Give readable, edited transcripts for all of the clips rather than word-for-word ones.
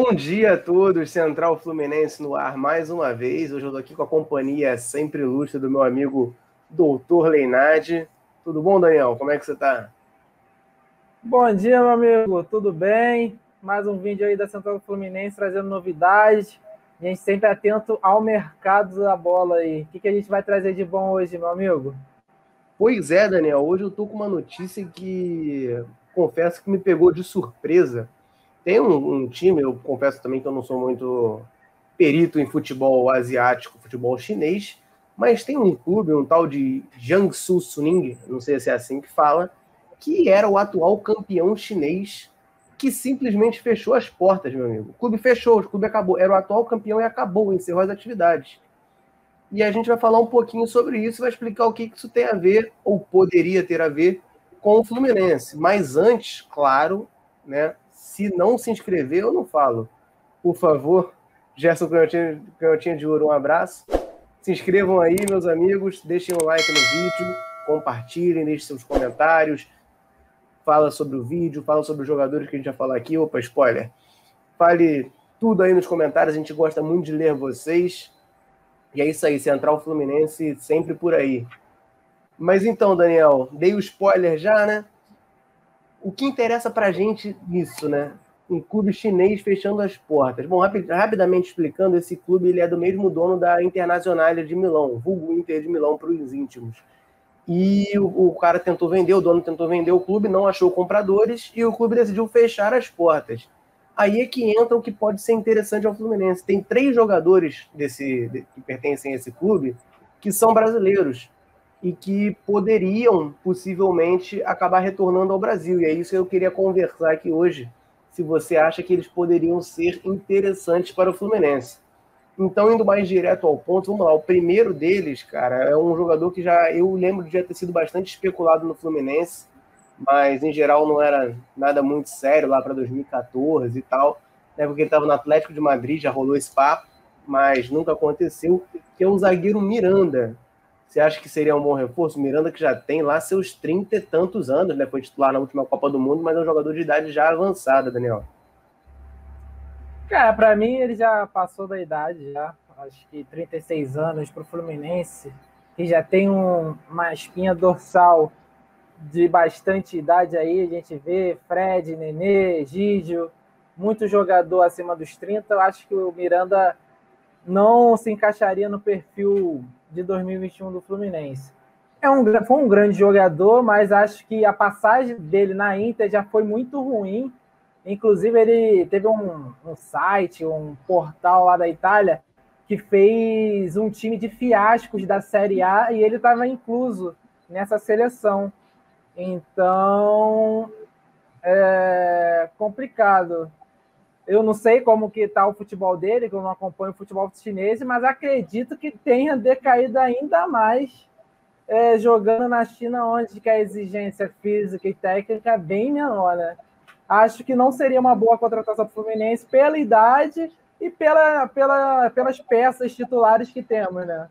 Bom dia a todos, Central Fluminense no ar mais uma vez. Hoje eu estou aqui com a companhia sempre ilustre do meu amigo Doutor Leinade. Tudo bom, Daniel? Como é que você está? Bom dia, meu amigo. Tudo bem? Mais um vídeo aí da Central Fluminense trazendo novidades. A gente sempre atento ao mercado da bola aí. O que a gente vai trazer de bom hoje, meu amigo? Pois é, Daniel. Hoje eu estou com uma notícia que confesso que me pegou de surpresa. Tem um time, eu confesso também que eu não sou muito perito em futebol asiático, futebol chinês, mas tem um clube, um tal de Jiangsu Suning, não sei se é assim que fala, que era o atual campeão chinês, que simplesmente fechou as portas, meu amigo. O clube fechou, o clube acabou. Era o atual campeão e acabou, encerrou as atividades. E a gente vai falar um pouquinho sobre isso, vai explicar o que isso tem a ver, ou poderia ter a ver, com o Fluminense. Mas antes, claro, né, se não se inscrever, eu não falo. Por favor, Gerson Canhotinha de Ouro, um abraço. Se inscrevam aí, meus amigos, deixem um like no vídeo, compartilhem, deixem seus comentários, fala sobre o vídeo, fala sobre os jogadores que a gente vai falar aqui. Opa, spoiler. Fale tudo aí nos comentários, a gente gosta muito de ler vocês. E é isso aí, Central Fluminense sempre por aí. Mas então, Daniel, dei o spoiler já, né? O que interessa pra gente nisso, né? Um clube chinês fechando as portas. Bom, rapidamente explicando, esse clube ele é do mesmo dono da Internazionale de Milão, vulgo Inter de Milão para os íntimos. E o cara tentou vender, o dono tentou vender o clube, não achou compradores e o clube decidiu fechar as portas. Aí é que entra o que pode ser interessante ao Fluminense. Tem 3 jogadores que pertencem a esse clube que são brasileiros e que poderiam, possivelmente, acabar retornando ao Brasil. E é isso que eu queria conversar aqui hoje, se você acha que eles poderiam ser interessantes para o Fluminense. Então, indo mais direto ao ponto, vamos lá. O primeiro deles, cara, é um jogador que eu lembro de já ter sido bastante especulado no Fluminense, mas em geral não era nada muito sério lá para 2014 e tal, né, porque ele estava no Atlético de Madrid, já rolou esse papo, mas nunca aconteceu, que é o zagueiro Miranda. Você acha que seria um bom reforço? Miranda que já tem lá seus 30 e tantos anos, né? Foi titular na última Copa do Mundo, mas é um jogador de idade já avançada, Daniel. Cara, para mim ele já passou da idade, já. Acho que 36 anos para o Fluminense, que já tem uma espinha dorsal de bastante idade aí. A gente vê Fred, Nenê, Gídio, muito jogador acima dos 30. Eu acho que o Miranda não se encaixaria no perfil de 2021 do Fluminense. Foi um grande jogador, mas acho que a passagem dele na Inter já foi muito ruim. Inclusive, ele teve um site, um portal lá da Itália, que fez um time de fiascos da Série A e ele estava incluso nessa seleção. Então, é complicado. Eu não sei como que está o futebol dele, que eu não acompanho o futebol chinês, mas acredito que tenha decaído ainda mais jogando na China, onde que a exigência física e técnica é bem menor, né? Acho que não seria uma boa contratação para o Fluminense pela idade e pelas peças titulares que temos, né?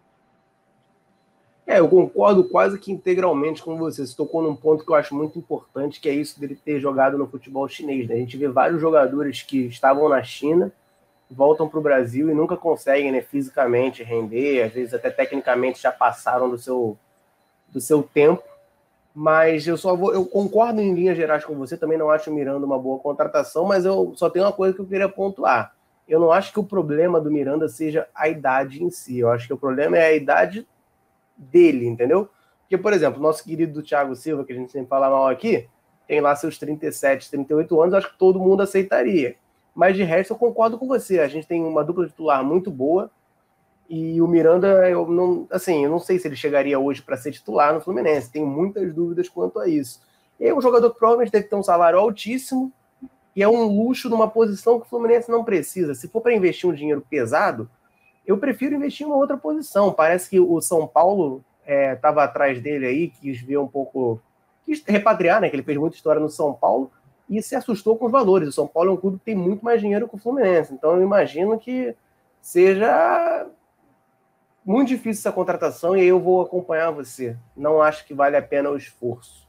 Eu concordo quase que integralmente com você. Você tocou num ponto que eu acho muito importante, que é isso dele ter jogado no futebol chinês, né? A gente vê vários jogadores que estavam na China, voltam para o Brasil e nunca conseguem, né, fisicamente render, às vezes até tecnicamente já passaram do seu tempo. Mas eu concordo em linhas gerais com você, também não acho o Miranda uma boa contratação, mas eu só tenho uma coisa que eu queria pontuar. Eu não acho que o problema do Miranda seja a idade em si, eu acho que o problema é a idade dele, entendeu? Porque, por exemplo, o nosso querido Thiago Silva, que a gente sempre fala mal aqui, tem lá seus 37, 38 anos, acho que todo mundo aceitaria. Mas de resto eu concordo com você, a gente tem uma dupla titular muito boa, e o Miranda, eu não sei se ele chegaria hoje para ser titular no Fluminense. Tenho muitas dúvidas quanto a isso. E é um jogador que provavelmente deve ter um salário altíssimo e é um luxo numa posição que o Fluminense não precisa. Se for para investir um dinheiro pesado, eu prefiro investir em uma outra posição. Parece que o São Paulo estava atrás dele aí, quis ver um pouco, quis repatriar, né? Que ele fez muita história no São Paulo e se assustou com os valores. O São Paulo é um clube que tem muito mais dinheiro que o Fluminense. Então eu imagino que seja muito difícil essa contratação e aí eu vou acompanhar você. Não acho que vale a pena o esforço.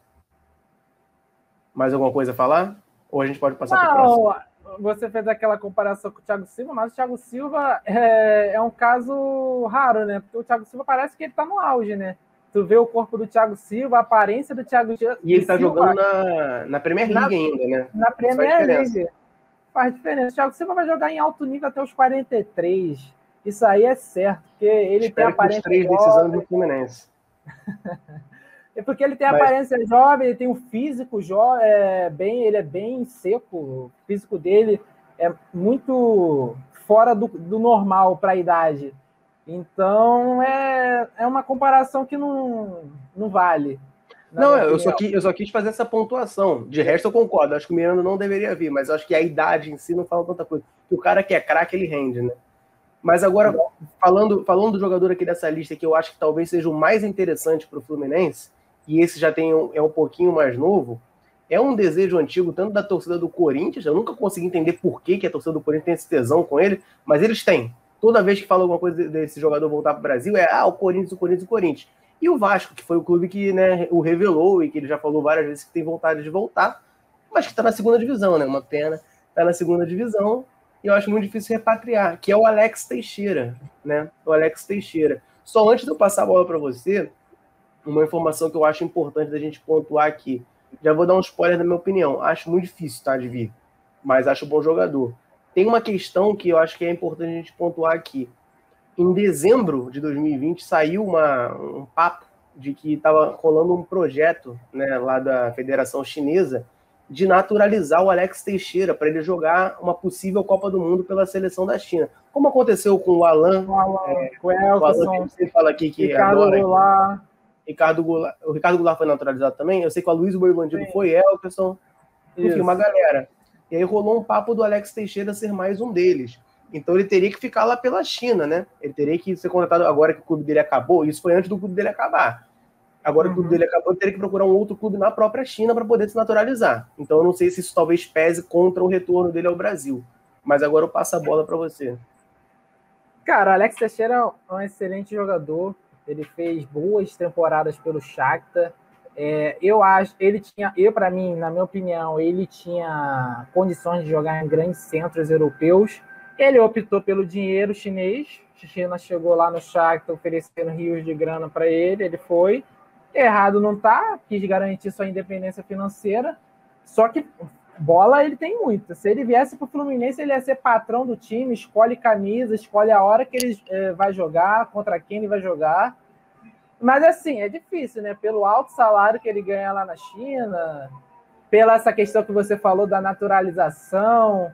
Mais alguma coisa a falar? Ou a gente pode passar para o próximo? você fez aquela comparação com o Thiago Silva, mas o Thiago Silva é um caso raro, né? Porque o Thiago Silva parece que ele tá no auge, né? Tu vê o corpo do Thiago Silva, a aparência do Thiago Silva. E ele tá jogando na Premier League ainda, né? Na Isso faz Premier diferença. League. Faz diferença. O Thiago Silva vai jogar em alto nível até os 43. Isso aí é certo, porque ele tem aparência jovem. 3 desses anos do Fluminense. É porque ele tem aparência jovem, ele tem um físico bem, ele é bem seco. O físico dele é muito fora do normal para a idade. Então é uma comparação que não vale. Não, eu só quis fazer essa pontuação. De resto, eu concordo. Acho que o Miranda não deveria vir, mas acho que a idade em si não fala tanta coisa. Porque o cara que é craque, ele rende, né? Mas agora, falando do jogador aqui dessa lista, que eu acho que talvez seja o mais interessante para o Fluminense, e esse já é um pouquinho mais novo, é um desejo antigo, tanto da torcida do Corinthians, eu nunca consegui entender por que a torcida do Corinthians tem esse tesão com ele, mas eles têm. Toda vez que fala alguma coisa desse jogador voltar para o Brasil, o Corinthians, o Corinthians, o Corinthians. E o Vasco, que foi o clube que, né, o revelou e que ele já falou várias vezes que tem vontade de voltar, mas que está na segunda divisão, né? Uma pena, está na segunda divisão, e eu acho muito difícil repatriar, que é o Alex Teixeira, né? O Alex Teixeira. Só antes de eu passar a bola para você, uma informação que eu acho importante da gente pontuar aqui. Já vou dar um spoiler da minha opinião. Acho muito difícil, tá, de vir, mas acho um bom jogador. Tem uma questão que eu acho que é importante a gente pontuar aqui. Em dezembro de 2020, saiu um papo de que estava rolando um projeto, né, lá da Federação Chinesa de naturalizar o Alex Teixeira para ele jogar uma possível Copa do Mundo pela seleção da China. Como aconteceu com o Alan, o Elkerson, que você fala aqui que Ricardo adora. Goulart. O Ricardo Goulart foi naturalizado também. Eu sei que o Aloysio Boi Bandido foi, Elkerson, enfim, uma galera. E aí rolou um papo do Alex Teixeira ser mais um deles. Então ele teria que ficar lá pela China, né? Ele teria que ser contratado agora que o clube dele acabou. Isso foi antes do clube dele acabar. Agora que o clube dele acabou, ele teria que procurar um outro clube na própria China para poder se naturalizar. Então eu não sei se isso talvez pese contra o retorno dele ao Brasil. Mas agora eu passo a bola para você. Cara, o Alex Teixeira é um excelente jogador. Ele fez boas temporadas pelo Shakhtar. Eu acho, para mim, na minha opinião, ele tinha condições de jogar em grandes centros europeus. Ele optou pelo dinheiro chinês. A China chegou lá no Shakhtar oferecendo rios de grana para ele. Ele foi. Errado não tá, quis garantir sua independência financeira. Só que bola ele tem muita. Se ele viesse para o Fluminense, ele ia ser patrão do time, escolhe camisa, escolhe a hora que ele vai jogar, contra quem ele vai jogar. Mas assim, é difícil, né? Pelo alto salário que ele ganha lá na China, pela essa questão que você falou da naturalização,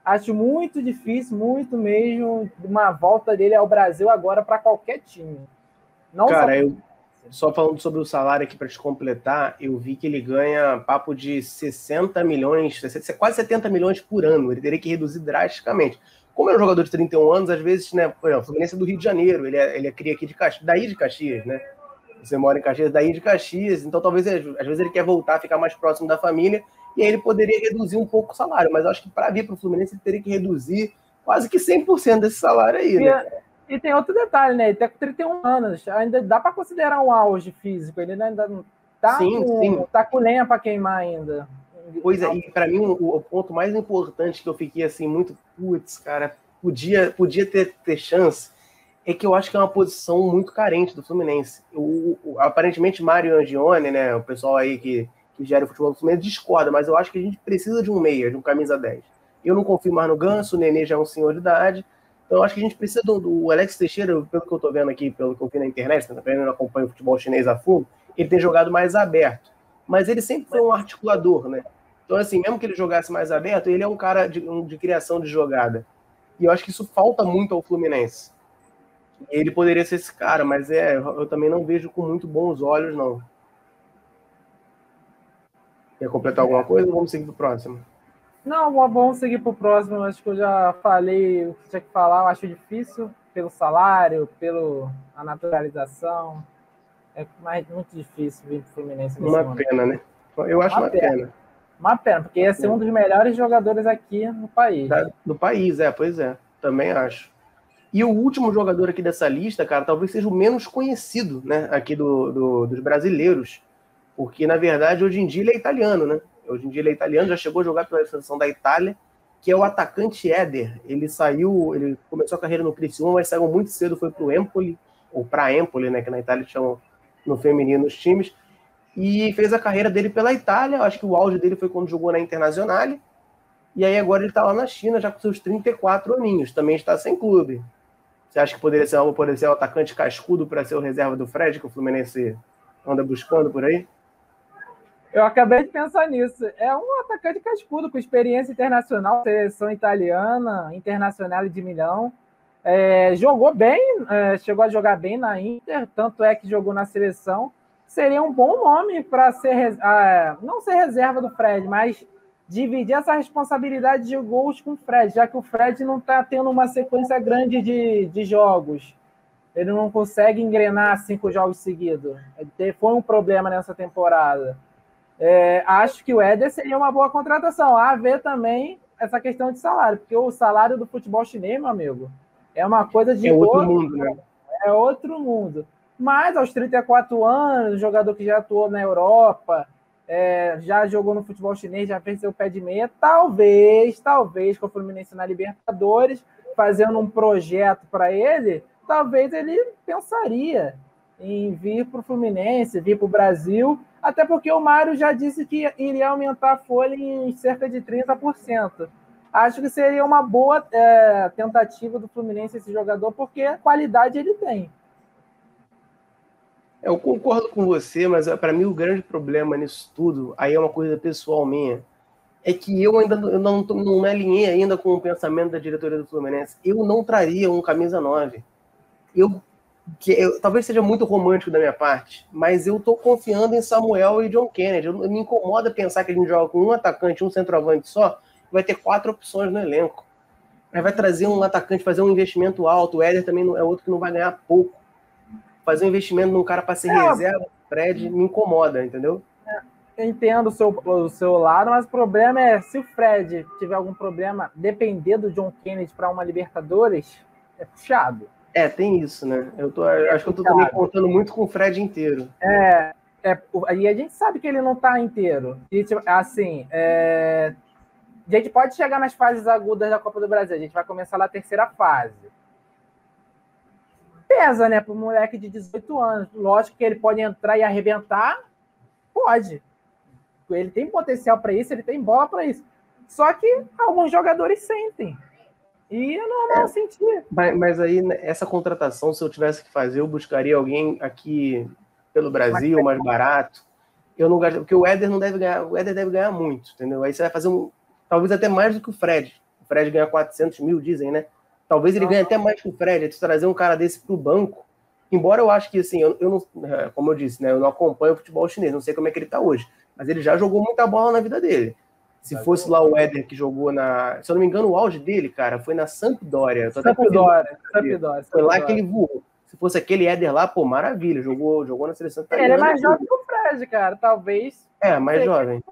acho muito difícil, muito mesmo, uma volta dele ao Brasil agora para qualquer time. Não cara, só falando sobre o salário aqui para te completar, eu vi que ele ganha papo de 60 milhões, quase 70 milhões por ano. Ele teria que reduzir drasticamente. Como é um jogador de 31 anos, às vezes, né, por exemplo, o Fluminense é do Rio de Janeiro, ele é cria aqui daí de Caxias, né? Você mora em Caxias, daí de Caxias, então talvez, às vezes, ele quer voltar, ficar mais próximo da família, e aí ele poderia reduzir um pouco o salário, mas eu acho que para vir para o Fluminense ele teria que reduzir quase que 100% desse salário aí, né? E tem outro detalhe, né? Ele tá com 31 anos, ainda dá para considerar um auge físico, ele ainda não tá, tá com lenha para queimar ainda. Pois é, e para mim o ponto mais importante que eu fiquei assim, muito, putz, cara, podia ter chance, é que eu acho que é uma posição muito carente do Fluminense. Aparentemente, Mário Angione, né, o pessoal aí que gera o futebol do Fluminense, discorda, mas eu acho que a gente precisa de um meia, de um camisa 10. Eu não confio mais no Ganso, o Nenê já é um senhor de idade, então eu acho que a gente precisa do Alex Teixeira, pelo que eu tô vendo aqui, pelo que eu vi na internet, também não acompanho o futebol chinês a fundo, ele tem jogado mais aberto, mas ele sempre foi um articulador, né? Então, assim, mesmo que ele jogasse mais aberto, ele é um cara de criação de jogada. E eu acho que isso falta muito ao Fluminense. Ele poderia ser esse cara, mas eu também não vejo com muito bons olhos, não. Quer completar alguma coisa ou vamos seguir para o próximo? Não, vamos seguir para o próximo. Acho que eu já falei o que tinha que falar. Eu acho difícil pelo salário, pela naturalização. É muito difícil vir para o Fluminense nesse momento. Uma pena, né? Eu acho uma pena. Uma pena, porque ia ser um dos melhores jogadores aqui no país. Do país, pois é. Também acho. E o último jogador aqui dessa lista, cara, talvez seja o menos conhecido, né, aqui dos brasileiros. Porque, na verdade, hoje em dia ele é italiano, né? Hoje em dia ele é italiano, já chegou a jogar pela seleção da Itália. que é o atacante Éder. Ele começou a carreira no Criciúma, mas saiu muito cedo, foi para o Empoli, ou para Empoli, né, que na Itália chamam no feminino os times, e fez a carreira dele pela Itália. Acho que o auge dele foi quando jogou na Internazionale, e aí agora ele está lá na China, já com seus 34 aninhos, também está sem clube. Você acha que poderia ser um atacante cascudo para ser o reserva do Fred, que o Fluminense anda buscando por aí? Eu acabei de pensar nisso. É um atacante cascudo, com experiência internacional, seleção italiana, Internacional de Milão. Jogou bem, chegou a jogar bem na Inter, tanto é que jogou na seleção. Seria um bom nome para ser, não ser reserva do Fred, mas dividir essa responsabilidade de gols com o Fred, já que o Fred não está tendo uma sequência grande de jogos. Ele não consegue engrenar 5 jogos seguidos. Foi um problema nessa temporada. Acho que o Éder seria uma boa contratação. A ver também essa questão de salário, porque o salário do futebol chinês, meu amigo, é uma coisa de outro mundo, né? É outro mundo. Mas aos 34 anos, jogador que já atuou na Europa, já jogou no futebol chinês, já fez seu pé de meia, talvez, com o Fluminense na Libertadores, fazendo um projeto para ele, talvez ele pensaria em vir para o Fluminense, vir para o Brasil, até porque o Mário já disse que iria aumentar a folha em cerca de 30%. Acho que seria uma boa tentativa do Fluminense esse jogador, porque qualidade ele tem. Eu concordo com você, mas para mim o grande problema nisso tudo, aí é uma coisa pessoal minha, é que eu ainda não me alinhei ainda com o pensamento da diretoria do Fluminense. Eu não traria um camisa 9. Talvez seja muito romântico da minha parte, mas eu tô confiando em Samuel e John Kennedy. Me incomoda pensar que a gente joga com um atacante, um centroavante só, vai ter 4 opções no elenco. Aí vai trazer um atacante, fazer um investimento alto. O Éder também é outro que não vai ganhar pouco. Fazer um investimento num cara para ser reserva, Fred, me incomoda, entendeu? Eu entendo o seu lado, mas o problema é, se o Fred tiver algum problema, depender do John Kennedy para uma Libertadores, é puxado. Tem isso, né? Acho que eu tô também contando muito com o Fred inteiro. E a gente sabe que ele não tá inteiro. E, assim, a gente pode chegar nas fases agudas da Copa do Brasil. A gente vai começar lá a terceira fase. Pesa, né, pro moleque de 18 anos. Lógico que ele pode entrar e arrebentar. Pode. Ele tem potencial para isso, ele tem bola para isso. Só que alguns jogadores sentem. E é normal sentir. Mas aí, essa contratação, se eu tivesse que fazer, eu buscaria alguém aqui pelo Brasil, mais barato. Eu não gasto, porque o Éder não deve ganhar, o Éder deve ganhar muito, entendeu? Aí você vai fazer talvez até mais do que o Fred. O Fred ganha 400 mil, dizem, né? Talvez ele ganhe até mais que o Fred. Tu trazer um cara desse pro banco. Embora eu acho que, assim, eu não, como eu disse, né? Eu não acompanho o futebol chinês, não sei como é que ele tá hoje. Mas ele já jogou muita bola na vida dele. Se fosse lá o Éder que jogou se eu não me engano, o auge dele, cara, foi na Sampdoria. Sampdoria. Foi lá que ele voou. Se fosse aquele Éder lá, pô, maravilha. Jogou na seleção italiana. Ele é mais jovem que o Fred, cara. Talvez. Mais jovem.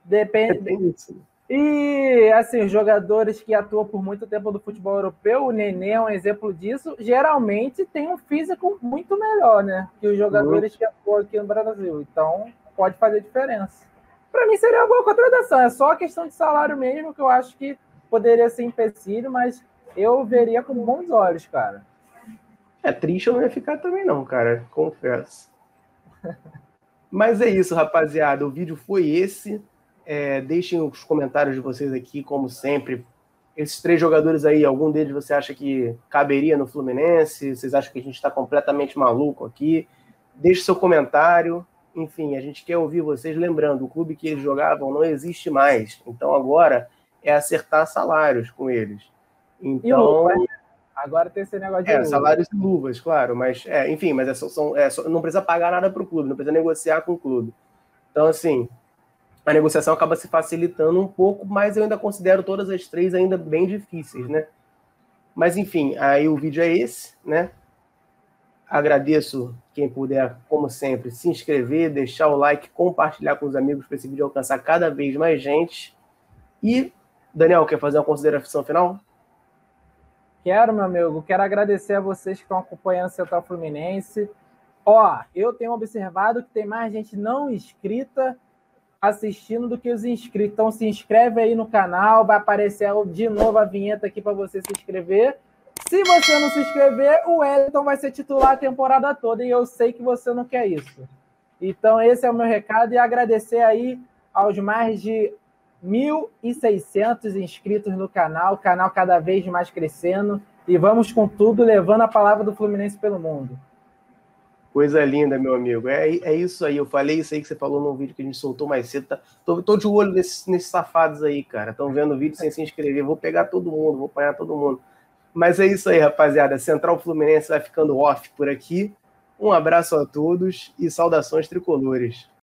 Depende disso. E, assim, os jogadores que atuam por muito tempo no futebol europeu, o Nenê é um exemplo disso, geralmente tem um físico muito melhor, né? Que os jogadores que atuam aqui no Brasil. Então, pode fazer diferença. Para mim seria uma boa contratação. É só a questão de salário mesmo, que eu acho que poderia ser empecilho, mas eu veria com bons olhos, cara. Triste eu não ia ficar também não, cara. Confesso. Mas é isso, rapaziada. O vídeo foi esse. Deixem os comentários de vocês aqui, como sempre. Esses 3 jogadores aí, algum deles você acha que caberia no Fluminense? Vocês acham que a gente está completamente maluco aqui? Deixe seu comentário. Enfim, a gente quer ouvir vocês. Lembrando, o clube que eles jogavam não existe mais. Então agora é acertar salários com eles. Então, agora tem esse negócio de salários e luvas, claro. Mas, enfim, mas não precisa pagar nada para o clube, não precisa negociar com o clube. Então, assim, a negociação acaba se facilitando um pouco, mas eu ainda considero todas as 3 ainda bem difíceis, né? Mas, enfim, aí o vídeo é esse, né? Agradeço quem puder, como sempre, se inscrever, deixar o like, compartilhar com os amigos para esse vídeo alcançar cada vez mais gente. E, Daniel, quer fazer uma consideração final? Quero, meu amigo. Quero agradecer a vocês que estão acompanhando o Central Fluminense. Eu tenho observado que tem mais gente não inscrita assistindo do que os inscritos. Então se inscreve aí no canal, vai aparecer de novo a vinheta aqui para você se inscrever. Se você não se inscrever, o Wellington vai ser titular a temporada toda e eu sei que você não quer isso. Então esse é o meu recado e agradecer aí aos mais de 1.600 inscritos no canal, o canal cada vez mais crescendo e vamos com tudo, levando a palavra do Fluminense pelo mundo. Coisa linda, meu amigo. É isso aí. Eu falei isso aí que você falou no vídeo que a gente soltou mais cedo. Tá? Tô de olho nesses safados aí, cara. Estão vendo o vídeo sem se inscrever. Vou pegar todo mundo, vou apanhar todo mundo. Mas é isso aí, rapaziada. Central Fluminense vai ficando off por aqui. Um abraço a todos e saudações tricolores.